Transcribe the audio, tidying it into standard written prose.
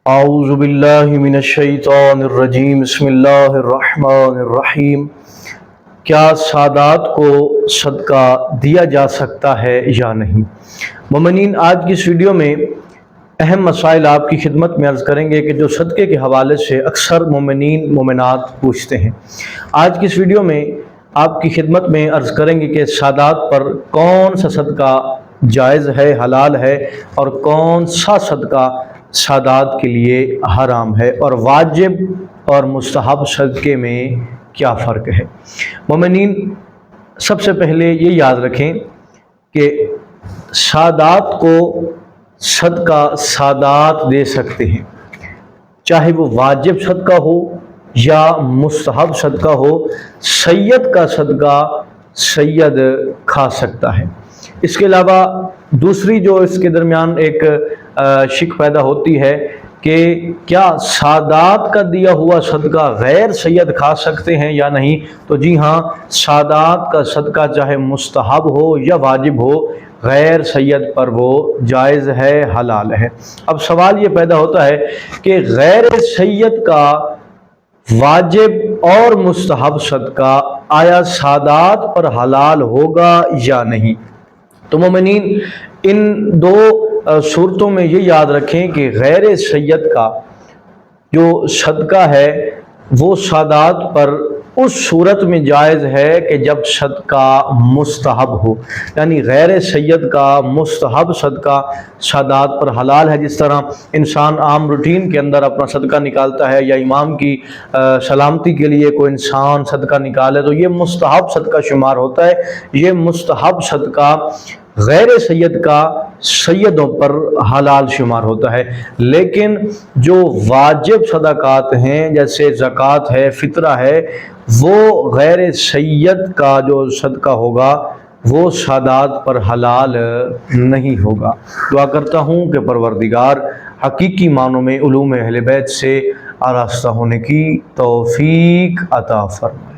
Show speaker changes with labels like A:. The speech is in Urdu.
A: اعوذ باللہ من الشیطان الرجیم بسم اللہ الرحمن الرحیم۔ کیا سادات کو صدقہ دیا جا سکتا ہے یا نہیں؟ مومنین، آج کی اس ویڈیو میں اہم مسائل آپ کی خدمت میں عرض کریں گے کہ جو صدقے کے حوالے سے اکثر مومنین مومنات پوچھتے ہیں۔ آج کی اس ویڈیو میں آپ کی خدمت میں عرض کریں گے کہ سادات پر کون سا صدقہ جائز ہے، حلال ہے، اور کون سا صدقہ سادات کے لیے حرام ہے، اور واجب اور مستحب صدقے میں کیا فرق ہے۔ مومنین، سب سے پہلے یہ یاد رکھیں کہ سادات کو صدقہ سادات دے سکتے ہیں، چاہے وہ واجب صدقہ ہو یا مستحب صدقہ ہو۔ سید کا صدقہ سید کھا سکتا ہے۔ اس کے علاوہ دوسری جو اس کے درمیان ایک شک پیدا ہوتی ہے کہ کیا سادات کا دیا ہوا صدقہ غیر سید کھا سکتے ہیں یا نہیں؟ تو جی ہاں، سادات کا صدقہ چاہے مستحب ہو یا واجب ہو، غیر سید پر وہ جائز ہے، حلال ہے۔ اب سوال یہ پیدا ہوتا ہے کہ غیر سید کا واجب اور مستحب صدقہ آیا سادات پر حلال ہوگا یا نہیں؟ تو مومنین، ان دو صورتوں میں یہ یاد رکھیں کہ غیر سید کا جو صدقہ ہے وہ سادات پر اس صورت میں جائز ہے کہ جب صدقہ مستحب ہو، یعنی غیر سید کا مستحب صدقہ سادات پر حلال ہے۔ جس طرح انسان عام روٹین کے اندر اپنا صدقہ نکالتا ہے، یا امام کی سلامتی کے لیے کوئی انسان صدقہ نکالے تو یہ مستحب صدقہ شمار ہوتا ہے۔ یہ مستحب صدقہ غیر سید کا سیدوں پر حلال شمار ہوتا ہے، لیکن جو واجب صدقات ہیں جیسے زکوٰۃ ہے، فطرہ ہے، وہ غیر سید کا جو صدقہ ہوگا وہ سادات پر حلال نہیں ہوگا۔ دعا کرتا ہوں کہ پروردگار حقیقی معنوں میں علوم اہل بیت سے آراستہ ہونے کی توفیق عطا فرمائے۔